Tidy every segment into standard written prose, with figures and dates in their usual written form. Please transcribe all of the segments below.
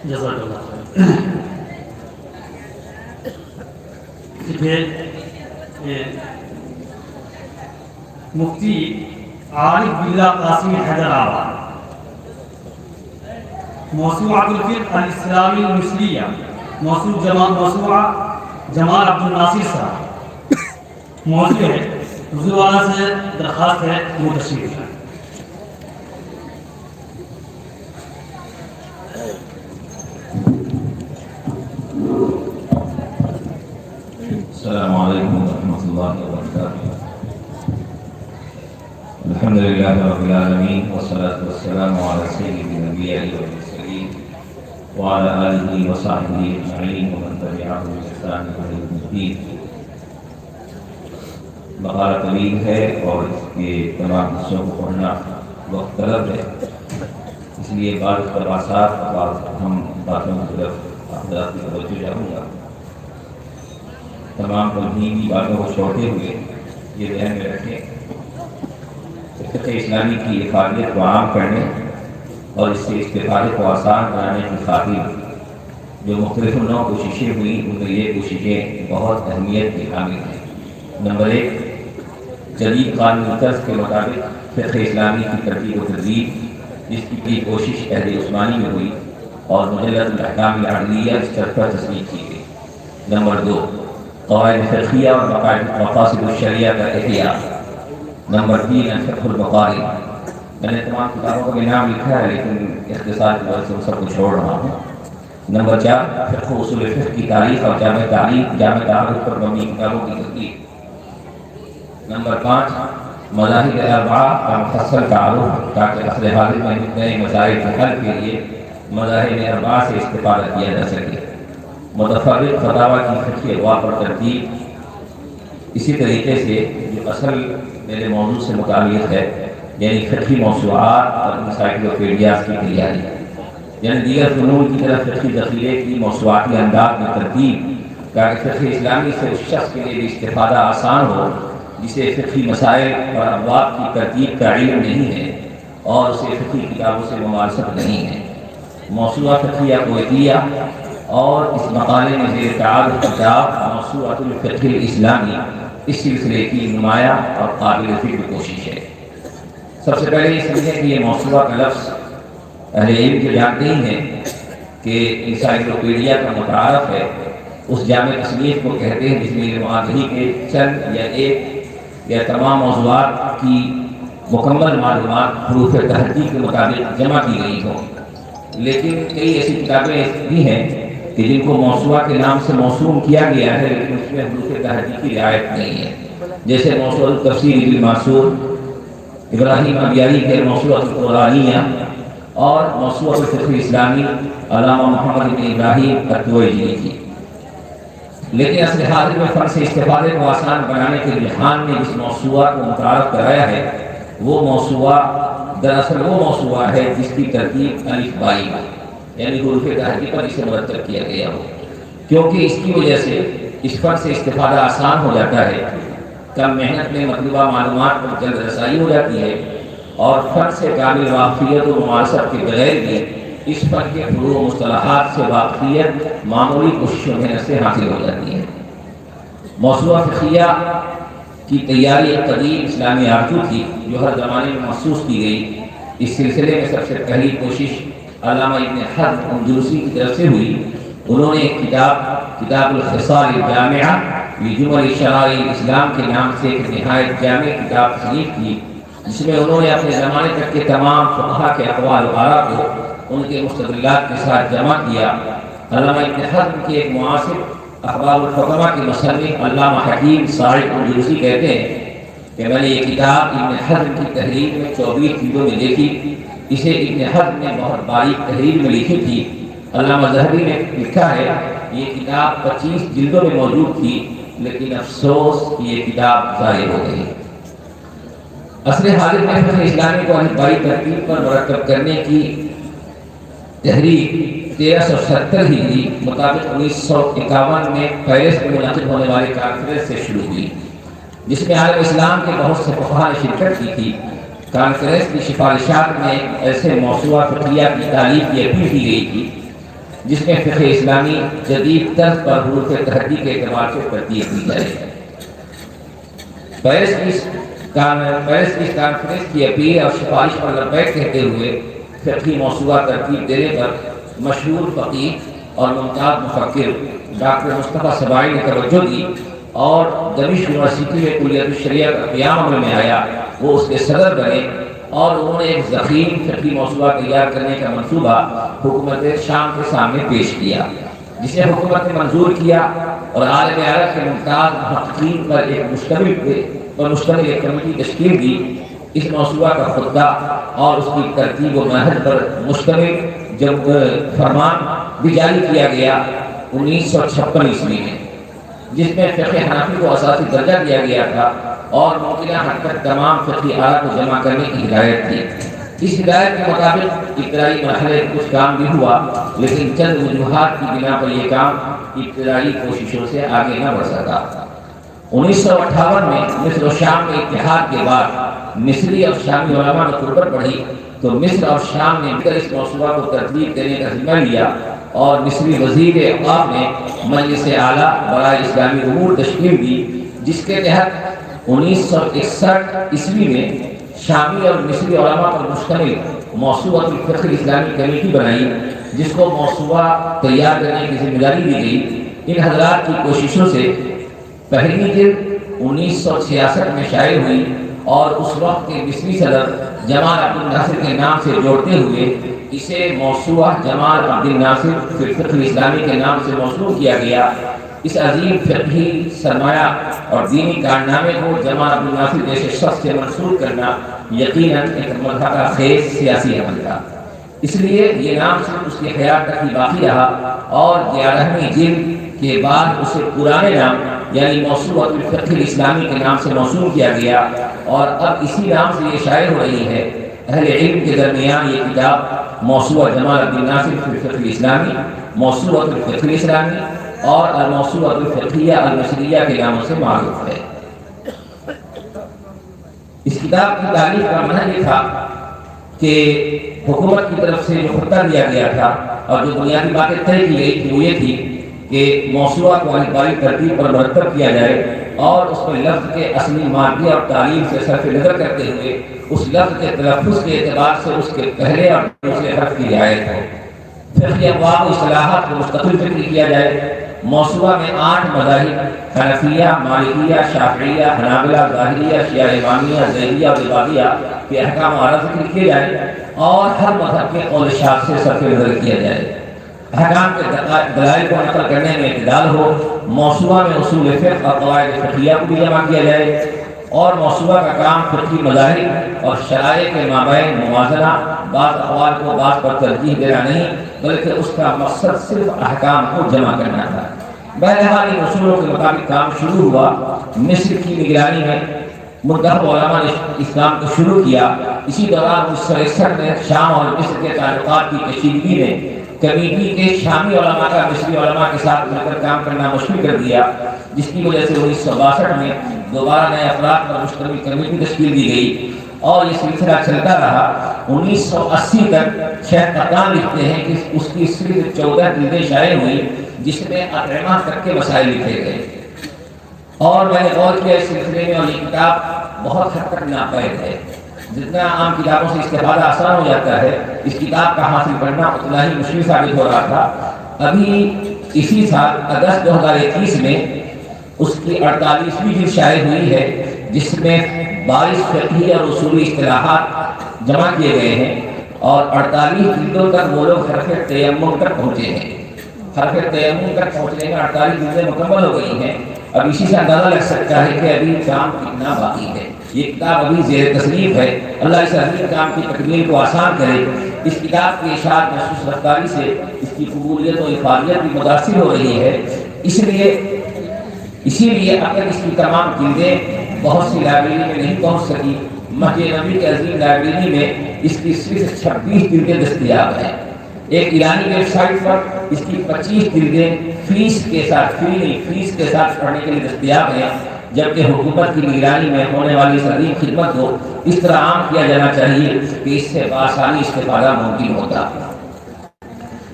جزاک اللہ خیر۔ مفتی عارف باللہ قاسمی حیدرآباد، موسوعۃ الفقہ الاسلامی المثلیہ، موسوعہ جمال عبد الناصر صاحب، موضوع ہے حضور والا سے درخواست ہے وہ تشریف لائیں۔ السلام علیکم ورحمۃ اللہ وبرکاتہ۔ الحمد للہ رب العالمین والصلاۃ والسلام علی سید الانبیاء والمرسلین وعلی آلہ وصحبہ اجمعین ومن تبعہم بإحسان الی یوم الدین۔ مقالہ طویل ہے اور اس کے تمام حصوں کو پڑھنا وقت طلب ہے، اس لیے بعض اقتباسات بعض اہم باتوں کی طرف حضرات کی توجہ چاہوں گا۔ تمام تمہیدی باتوں کو چھوڑتے ہوئے یہ ذہن میں رکھیں کہ فقہ اسلامی کی افادیت کو عام کرنے اور اس سے استفادے کو آسان بنانے کی خاطر جو مختلف نوع کوششیں ہوئیں ان میں یہ کوششیں بہت اہمیت کی حامل ہیں۔ نمبر 1، جدید قانونی طرز کے مطابق فقہ اسلامی کی ترتیب و تدریب، جس کی کوشش عہد عثمانی میں ہوئی اور مجلد الاحکام العدلیہ اس طرز پر تصنیف کی گئی۔ نمبر 2، قواعد فقہیہ اور مقاصد الشریعہ کا احیاء۔ نمبر 3، الفقہ البخاری۔ میں نے تمام کتابوں کا نام لکھا ہے لیکن اختصار کی وجہ سے سب کو چھوڑ رہا ہوں۔ نمبر 4، فقہ اصول فقہ کی تاریخ اور جامع تعارف پر مبنی کتابوں کی ترتیب۔ نمبر 5، مذاہب اربعہ کا مفصل تعارف تاکہ عصر حاضر میں نئے مسائل کے حل کے لیے مذاہب اربعہ سے استفادہ کیا جا سکے۔ متفرق فتاویٰ کی فقہی ابواب پر ترتیب، اسی طریقے سے جو اصل میرے موضوع سے متعلق ہے یعنی فقہی موضوعات اور انسائکلوپیڈیاز کی تیاری، یعنی دیگر فنون کی طرف فقہی ذخیرے کی موضوعاتی انداز میں ترتیب تاکہ فقہ اسلامی سے اس شخص کے لیے بھی استفادہ آسان ہو جسے فقہی مسائل اور ابواب کی ترتیب کا علم نہیں ہے اور اسے فقہی کتابوں سے ممارست نہیں ہے۔ موسوعہ فقہیہ کویتیہ اور اس مقالے میں زیر تعارف کتاب موسوعۃ الفقہ الاسلامی اس سلسلے کی نمایاں اور قابل ذکر کوشش ہے۔ سب سے پہلے یہ سمجھیں کہ یہ موسوعہ کا لفظ اہل علم کے جانتے ہی ہیں کہ انسائکلوپیڈیا کا متعارف ہے اس جامع تصنیف کو کہتے ہیں جس میں معاہدی کے چند یا ایک یا تمام موضوعات کی مکمل معلومات حروف تحقیق کے مطابق جمع کی گئی ہوں۔ لیکن کئی ایسی کتابیں بھی ہیں کہ جن کو موسوعہ کے نام سے موسوم کیا گیا ہے لیکن اس میں حروف تحقیق کی رعایت نہیں ہے، جیسے موسوعۃ التفسیر بالمعصور، ابراہیم ابیاری کے موسوعۃ القرآنیہ اور موسوعۃ الفقہ الاسلامی علامہ محمد بن ابراہیم الطویجی کی۔ لیکن عصر حاضر میں فن سے استفادے کو آسان بنانے کے رجحان نے جس موسوعہ کو متعارف کرایا ہے وہ موسوعہ دراصل وہ موسوعہ ہے جس کی ترتیب الف بائی ہے، یعنی حروف تحقیق پر اسے مرتب کیا گیا ہو، کیونکہ اس کی وجہ سے اس فن سے استفادہ آسان ہو جاتا ہے، کم محنت میں مطلوبہ معلومات پر جلد رسائی ہو جاتی ہے اور فن سے کامل واقفیت و ممارست کے بغیر بھی اس فن کے فروع و مصطلحات سے واقفیت معمولی کوششوں میں سے حاصل ہو جاتی ہے۔ موسوعہ فقہیہ کی تیاری ایک قدیم اسلامی آرزو تھی جو ہر زمانے میں محسوس کی گئی۔ اس سلسلے میں سب سے پہلی کوشش علامہ ابن حزم اندلسی کی طرف سے ہوئی۔ انہوں نے ایک کتاب الخصال الجامعہ لجمل شرائع الاسلام کے نام سے ایک نہایت جامع کتاب تصنیف کی، جس میں انہوں نے اپنے زمانے تک کے تمام فقہا کے اقوال و آراء کو ان کے مستدلات کے ساتھ جمع کیا۔ علامہ ابن حزم کے ایک معاصر اخبار الحکمہ کے مصنف علامہ حکیم صاحب اندلسی کہتے ہیں کہ میں نے یہ کتاب ابن حزم کی تحریر میں 24 جلدوں میں دیکھی، اسے ابن حزم نے بہت باریک تحریر میں لکھی تھی۔ علامہ ذہبی نے لکھا ہے یہ کتاب 25 جلدوں میں موجود تھی لیکن افسوس کہ یہ کتاب ضائع ہو گئی۔ عصر حاضر میں فقہ اسلامی کو الفبائی ترتیب پر مرتب کرنے کی تحریک 1370 ہجری مطابق 1951 میں پیرس میں منعقد ہونے والے کانفرنس سے شروع ہوئی، جس میں عالم اسلام کے بہت سے فقہا نے شرکت کی تھی۔ کانفرنس کی سفارشات میں ایسے موسوعہ فقہیہ کی تالیف کی اپیل کی گئی تھی جس میں فقہ اسلامی جدید طرز پر حروف تحدی کے اعتبار سے ترتیب دی جائے۔ پیرس کی کانفرنس کی اپیل اور سفارش پر لبیک کہتے ہوئے فقہی موضوعات ترتیب دینے پر مشہور فقیہ اور ممتاز مفکر ڈاکٹر مصطفیٰ سبائی نے توجہ دی اور دمشق یونیورسٹی میں کلیت الشریعہ کا قیام عمل میں آیا، وہ اس کے صدر بنے اور انہوں نے ایک ضخیم فقہی موضوع تیار کرنے کا منصوبہ حکومت شام کے سامنے پیش کیا، جسے حکومت نے منظور کیا اور عالم عرب کے ممتاز محققین پر ایک مشتمل ایک کمیٹی تشکیل دی۔ اس موضوع کا خطہ اور اس کی ترتیب و منہج پر مشتمل جب فرمان بھی جاری کیا گیا 1956 عیسوی میں، جس میں فقہ حنفی کو اساسی درجہ دیا گیا تھا اور ممکنہ حد تک تمام فقہی آراء کو جمع کرنے کی ہدایت تھی۔ اس ہدایت کے مطابق ابتدائی مرحلے کچھ کام بھی ہوا، لیکن چند وجوہات کی بنا پر یہ کام ابتدائی کوششوں سے آگے نہ بڑھ سکا۔ 1958 میں مصر و شام کے اتحاد کے بعد مصری اور شامی علماء نے قربت بڑھی تو مصر اور شام نے مل کر اس موضوع کو ترتیب دینے کا ذمہ لیا اور مصری وزیر اوقاف نے مجلس اعلیٰ برائے اسلامی امور تشکیل دی، جس کے تحت 1961 عیسوی میں شامی اور مصری علماء پر مشتمل موسوعۃ الفقہ الاسلامی کمیٹی بنائی، جس کو موسوعہ تیار کرنے کی ذمہ داری دی گئی۔ ان حضرات کی کوششوں سے پہلی جلد 1966 میں شائع ہوئی اور اس وقت کے مصری صدر جمال عبد الناصر کے نام سے جوڑتے ہوئے اسے موسوعہ جمال عبد الناصر فی الفقہ الاسلامی کے نام سے موسوع کیا گیا۔ اس عظیم فقہی سرمایہ اور دینی کارنامے کو جمال عبد الناصر جیسے شخص سے منسوب کرنا یقیناً ایک مضحکہ خیز سیاسی عمل تھا، اس لیے یہ نام صرف اس کی حیات تک ہی باقی رہا اور 11ویں جلد کے بعد اسے پرانے نام یعنی موسوعۃ الفقہ الاسلامی کے نام سے موسوع کیا گیا اور اب اسی نام سے یہ شائع ہو رہی ہے۔ اہل علم کے درمیان یہ کتاب موسوعہ جمال عبد الناصر فی الفقہ الاسلامی، موسوعۃ الفقہ الاسلامی اور الموسوعۃ الفقہیہ المصریہ کے ناموں سے معروف ہے۔ اس کتاب کی تاریخ کا منہج یہ تھا کہ حکومت کی طرف سے جو خطہ دیا گیا تھا اور جو بنیادی باتیں طے کی گئی تھی وہ یہ تھی کہ موضوعہ کو انتظامی ترتیب پر مرتب کیا جائے اور اس میں لفظ کے اصلی مادے اور تعلیم سے صرف نظر کرتے ہوئے اس لفظ کے تلفظ کے اعتبار سے اس کے پہلے اور دوسرے حرف کی رعایت ہو۔ فقہی ابواب و اصطلاحات کو مستقل ذکر کیا جائے۔ موضوعہ میں 8 مذاہب حنفیہ، مالکیہ، شافعیہ، حنابلہ، ظاہریہ، شیعہ امامیہ، زیدیہ اور عبادیہ کے احکام و ذکر کیے جائیں اور ہر مذہب کے قول شاذ سے صرف نظر کیا جائے۔ احکام کے دلائل کو نقل کرنے میں اعتدال ہو۔ موضوعہ میں اصول فقہ اور قواعد فقہیہ کو بھی جمع کیا جائے اور موضوعہ کا کام فقہی مذاہب اور شرائع کے مابین موازنہ، بعض اقوال کو بعض پر ترجیح دینا نہیں بلکہ اس کا مقصد صرف احکام کو جمع کرنا تھا۔ بہرحال ان اصولوں کے مطابق کام شروع ہوا۔ مصر کی نگرانی میں منتخب علماء نے اسلام کو شروع کیا۔ اسی دوران 1961 میں شام اور مصر کے تعلقات کی کشیدگی نے کمیٹی کے شامی علماء کا مصری علماء کے ساتھ مل کر کام کرنا مشکل کر دیا، جس کی وجہ سے 1962 میں دوبارہ نئے افراد پر مشتمل کمیٹی تشکیل دی گئی اور یہ سلسلہ چلتا رہا۔ 1980 تک شیخ قطان لکھتے ہیں کہ اس کی صرف 14 جلدیں شائع ہوئی، جس میں اطعمہ تک کے مسائل لکھے گئے اور میں نے غور کیا اس سلسلے میں اور یہ کتاب بہت حد تک ناپید ہے۔ جتنا عام کتابوں سے استفادہ آسان ہو جاتا ہے، اس کتاب کا حاصل کرنا اتنا ہی مشکل ثابت ہو رہا تھا۔ ابھی اسی سال اگست 2021 میں اس کی 48ویں جلد شائع ہوئی ہے، جس میں 22 فقہی اور اصولی اصطلاحات جمع کیے گئے ہیں اور 48 جلدوں تک وہ لوگ حرف تیمم تک پہنچے ہیں۔ حرف تیمم تک پہنچنے میں 48 جلدیں مکمل ہو گئی ہیں۔ اب اسی سے اندازہ لگ سکتا ہے کہ ابھی کام کتنا باقی ہے۔ یہ کتاب ابھی زیر تصنیف ہے۔ اللہ اس عظیم کام کی تکمیل کو آسان کرے۔ اس کتاب کی اشاعت محسوس رفتاری سے اس کی قبولیت و افادیت بھی متاثر ہو رہی ہے۔ اسی لیے اب تک اس کی تمام جلدیں بہت سی لائبریری میں نہیں پہنچ سکی۔ مسجد نبوی کی عظیم لائبریری میں اس کی صرف 26 جلدیں دستیاب ہیں۔ ایک ایرانی ویب سائٹ پر اس کی 25 جلدیں فیس کے ساتھ فیس کے ساتھ پڑھنے کے لیے دستیاب ہیں، جبکہ حکومت کی نگرانی میں ہونے والی اس عظیم خدمت کو اس طرح عام کیا جانا چاہیے کہ اس سے بآسانی استفادہ ممکن ہوتا۔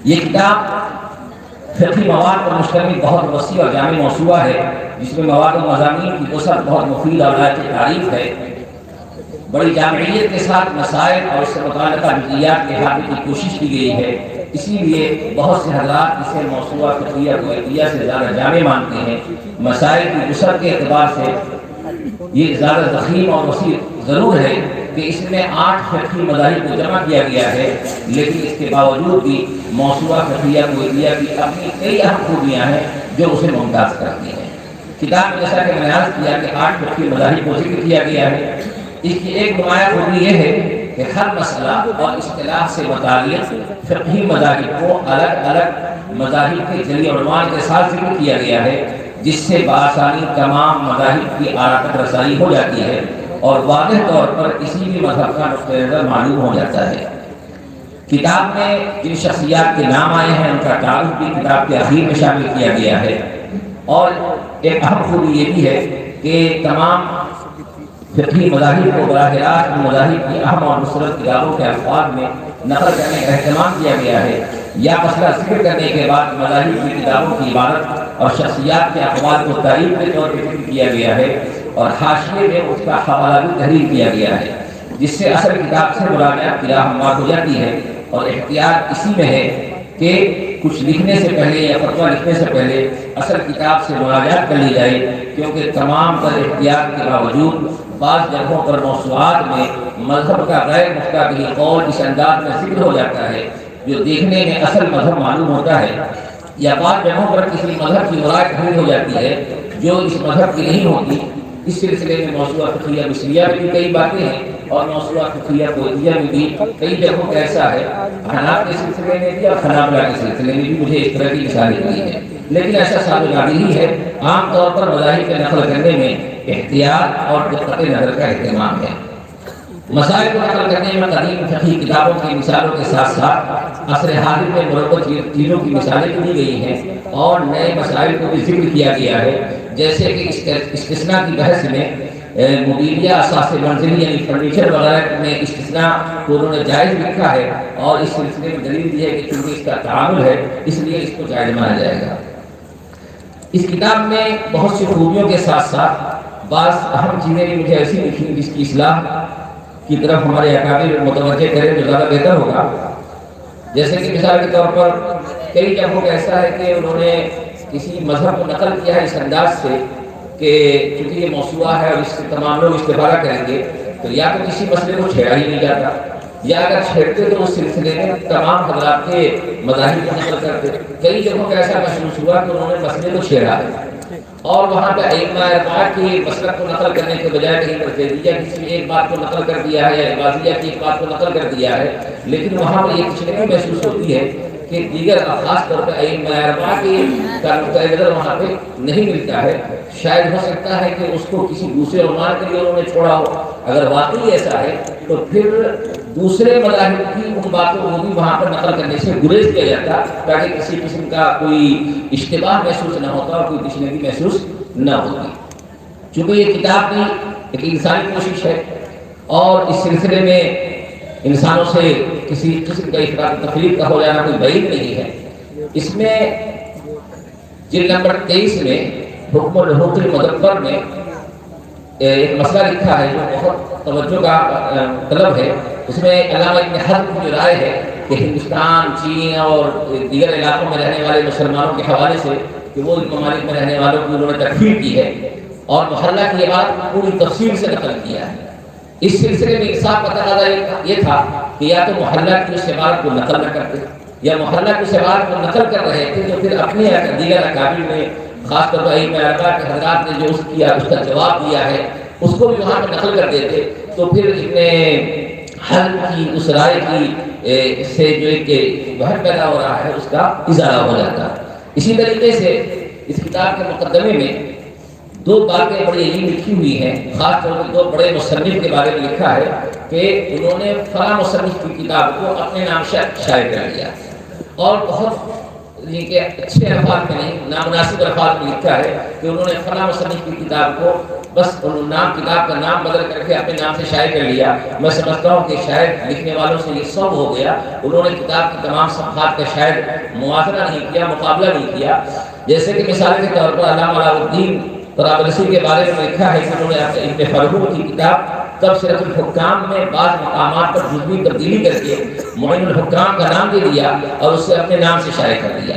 یہ کتاب فقہی مواد پر مشتمل بہت وسیع اور جامع موسوعہ ہے، جس میں مواد و مضامین کی وسعت بہت مفید اور لائق تعریف ہے۔ بڑی جامعیت کے ساتھ مسائل اور اس سے متعلقہ جزئیات کے احاطے کی کوشش کی گئی ہے، اسی لیے بہت سے حضرات اسے موسوعہ فقہیہ کویتیہ سے زیادہ جامع مانتے ہیں۔ مسائل کی وسعت کے اعتبار سے یہ زیادہ ضخیم اور وسیع ضرور ہے کہ اس میں 8 فقہی مذاہب کو جمع کیا گیا ہے، لیکن اس کے باوجود بھی موسوعہ فقہیہ کویتیہ کی اپنی کئی اہم خوبیاں ہیں جو اسے ممتاز کرتی ہیں۔ کتاب میں جیسا کہ میں نے عرض کیا کہ 8 فقہی مذاہب کو ذکر کیا گیا ہے۔ اس کی ایک نمایاں خوبی یہ ہے کہ ہر مسئلہ اور اصطلاح سے متعلق فقہی مذاہب کو الگ الگ مذاہب کے ذریعے عنوان کے ساتھ ذکر کیا گیا ہے، جس سے بآسانی تمام مذاہب کی اعلیٰ تک رسائی ہو جاتی ہے اور واضح طور پر کسی بھی مذہب کا نقطہ نظر معلوم ہو جاتا ہے۔ کتاب میں جن شخصیات کے نام آئے ہیں ان کا تعارف بھی کتاب کے اخیر میں شامل کیا گیا ہے، اور ایک اہم خوبی یہ بھی ہے کہ تمام فقہی مذاہب کو براہ راست مذاہب کی اہم اور مستند کتابوں کے الفاظ میں نقل کرنے کا اہتمام کیا گیا ہے، یا مسئلہ ذکر کرنے کے بعد مذاہب کی کتابوں کی عبارت اور شخصیات کے اقوال کو تعریف کے طور پر ذکر کیا گیا ہے، اور حاشیے میں اس کا حوالہ بھی تحریر کیا گیا ہے، جس سے اصل کتاب سے مراجعت کی راہ ہموار ہو جاتی ہے۔ اور احتیاط اسی میں ہے کہ کچھ لکھنے سے پہلے یا فتویٰ لکھنے سے پہلے اصل کتاب سے مراجعت کر لی جائے، کیونکہ تمام تر احتیاط کے باوجود بعض جگہوں پر موضوعات میں مذہب کا غیر مستقلی قول اس انداز میں ذکر ہو جاتا ہے جو دیکھنے میں اصل مذہب معلوم ہوتا ہے، یا بعض جگہوں پر کسی مذہب کی مراد تحریر ہو جاتی ہے جو اس مذہب کی نہیں ہوتی۔ اس سلسلے میں موسوعہ فقہیہ مصریہ میں بھی کئی باتیں ہیں، اور موسوعہ فقہیہ کویتیہ میں بھی کئی جگہوں کا ایسا ہے، حناف کے سلسلے میں بھی اور حنابلہ کے سلسلے میں بھی مجھے اس طرح کی مثالیں ملی ہیں، لیکن ایسا ثابت نادر ہی ہے۔ عام طور پر مذاہب کے نقل کرنے میں احتیاط اور دقت نظر کا اہتمام ہے۔ مسائل کو نقل کرنے میں قدیم فقہی کتابوں کی مثالوں کے ساتھ ساتھ عصر حاضر میں مربوط چیزوں کی مثالیں دی گئی ہیں، اور نئے مسائل کو بھی ذکر کیا گیا ہے، جیسے کہ استثناء کی بحث میں موبیلیہ اساس منزلی یعنی فرنیچر وغیرہ میں استثناء کو انہوں نے جائز لکھا ہے، اور اس سلسلے میں دلیل دی ہے کہ چونکہ اس کا تعامل ہے اس لیے اس کو جائز مانا جائے گا۔ اس کتاب میں بہت سی خوبیوں کے ساتھ ساتھ بعض اہم چیزیں بھی مجھے ایسی لکھی جس کی اصلاح کی طرف ہمارے اکابر متوجہ کریں تو زیادہ بہتر ہوگا۔ جیسے کہ مثال کے طور پر کئی جگہوں کا ایسا ہے کہ انہوں نے کسی مذہب کو نقل کیا ہے اس انداز سے کہ چونکہ یہ موسوعہ ہے اور اس سے تمام لوگ استفادہ کریں گے، تو یا تو کسی مسئلے کو چھیڑا ہی نہیں جاتا، یا اگر چھیڑتے تو اس سلسلے میں تمام حضرات کے مذاہب کو نقل کرتے۔ کئی جگہوں کا ایسا محسوس ہوا کہ انہوں نے مسئلے کو چھیڑا ہے، اور وہاں پہ ائمہ اربعہ کی مسلک کو نقل کرنے کے بجائے کہیں پر زیدیہ کسی ایک بات کو نقل کر دیا ہے، یا عباضیہ کی ایک بات کو نقل کر دیا ہے، لیکن وہاں پر یہ کچھ نہیں محسوس ہوتی ہے کہ دیگر خاص طور پہ ائمہ اربعہ کی نقطۂ نظر وہاں پہ نہیں ملتا ہے۔ شاید ہو سکتا ہے کہ اس کو کسی دوسرے عنوان کے لیے انہوں نے چھوڑا ہو۔ اگر واقعی ایسا ہے تو پھر دوسرے مذاہب کی ان باتوں کو بھی وہاں پر نقل کرنے سے گریز کیا جاتا، تاکہ کسی قسم کا کوئی اشتباہ محسوس نہ ہوتا اور کوئی تشنگی محسوس نہ ہوتی۔ چونکہ یہ کتاب بھی ایک انسانی کوشش ہے، اور اس سلسلے میں انسانوں سے کسی قسم کا افراط تفریط کا ہو جانا کوئی بعید نہیں ہے۔ اس میں جلد نمبر 23 میں حکم الحقوق المدبر میں ایک مسئلہ لکھا ہے جو بہت توجہ کا طلب ہے۔ اس میں علامہ ابن حزم کی رائے ہے کہ ہندوستان، چین اور دیگر علاقوں میں رہنے والے مسلمانوں کے حوالے سے کہ وہ ان ممالک میں رہنے والوں کی انہوں نے تکفیر کی ہے، اور محلہ کی یہ بات پوری تفصیل سے نقل کیا ہے۔ اس سلسلے میں انصاف کا تقاضا یہ تھا کہ یا تو محلہ کی اس عبارت کو نقل نہ کرتے، یا محلہ کی اس عبارت کو نقل کر رہے تھے تو پھر اپنے دیگر اکابر نے، خاص طور پر ائمہ اربعہ کے حضرات نے جو اس کا جواب دیا ہے اس کو بھی وہاں پہ نقل کر دیتے، تو پھر ابن حزم کی اس رائے کی سے جو ایک وہم پیدا ہو رہا ہے اس کا ازالہ ہو جاتا ہے۔ اسی طریقے سے اس کتاب کے مقدمے میں 2 باتیں بڑی عجیب لکھی ہوئی ہیں، خاص طور پر 2 بڑے مصنف کے بارے میں لکھا ہے کہ انہوں نے فلاں مصنف کی کتاب کو اپنے نام سے شائع کر لیا، اور بہت اچھے الفاظ میں نہیں، نامناسب الفاظ میں لکھا ہے کہ انہوں نے فلاں مصنف کی کتاب کو بس نام کتاب کا نام بدل کر کے اپنے نام سے شائع کر لیا. میں سمجھتا ہوں کہ شاید لکھنے والوں سے یہ سب ہو گیا. انہوں نے کتاب کی تمام صفحات کا شاید موازنہ نہیں کیا, مقابلہ نہیں کیا. جیسے کہ مثال کے طور پر علامہ علاء الدین طرابلسی کے بارے میں لکھا ہے کہ انہوں نے ابن فرحون کی کتاب تبصرۃ الحکام میں بعض مقامات پر جزوی تبدیلی کر کے معین الحکام کا نام دے دیا اور اسے اپنے نام سے شائع کر دیا.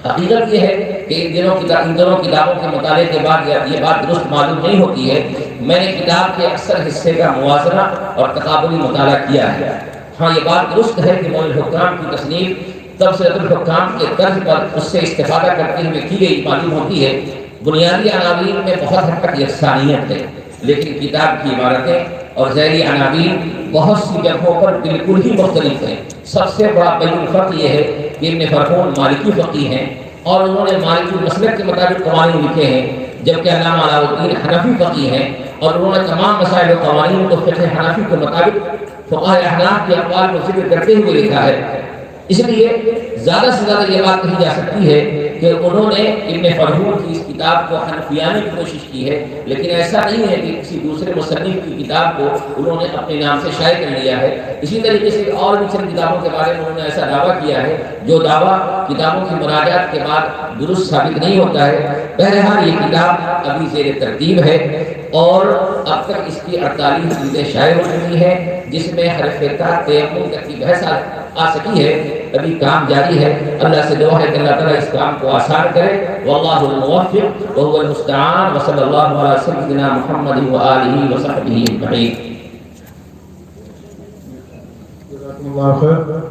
حقیقت یہ ہے کہ ان دونوں کتابوں کے مطالعے کے بعد یہ بات درست معلوم نہیں ہوتی ہے. میں نے کتاب کے اکثر حصے کا موازنہ اور تقابلی مطالعہ کیا ہے. ہاں یہ بات درست ہے کہ معین الحکام کی تصنیف تبصرۃ الحکام کے طرز پر اس سے استفادہ کرتے ہوئے کی گئی معلوم ہوتی ہے. بنیادی عناوین میں بہت حد تک یکسانیت ہے, لیکن کتاب کی عبارتیں اور ذیلی عناوین بہت سی جگہوں پر بالکل ہی مختلف ہیں. سب سے بڑا بین فرق یہ ہے کہ ابن فرحون مالکی فقیہ ہیں اور انہوں نے مالکی مسلک کے مطابق قوانین لکھے ہیں, جبکہ علامہ علاء الدین حنفی فقیہ ہیں اور انہوں نے تمام مسائل و قوانین کو فقہ حنفی کے مطابق فقہاء احناف کے اقوال کو ذکر کرتے ہوئے لکھا ہے. اس لیے زیادہ سے زیادہ یہ بات کہی جا سکتی ہے کہ انہوں نے ابن فرحون کی اس کتاب کو حنفیانے کی کوشش کی ہے, لیکن ایسا نہیں ہے کہ کسی دوسرے مصنف کی کتاب کو انہوں نے اپنے نام سے شائع کر لیا ہے. اسی طریقے سے اور بھی چند کتابوں کے بارے میں انہوں نے ایسا دعویٰ کیا ہے جو دعویٰ کتابوں کی مراجعات کے بعد درست ثابت نہیں ہوتا ہے. بہرحال یہ کتاب ابھی زیر ترتیب ہے اور اب تک اس کی 48 چیزیں شائع ہو چکی ہیں, جس میں حرف تا تیمم تک کی بحث آ سکی ہے. ابھی کام جاری ہے. اللہ سے دعا ہے کہ اللہ تعالیٰ اس کام کو آسان کرے. واللہ الموفق وهو المستعان وصلی اللہ علی سیدنا محمد وآلہ وصحبہ اجمعین. جزاکم اللہ خیر.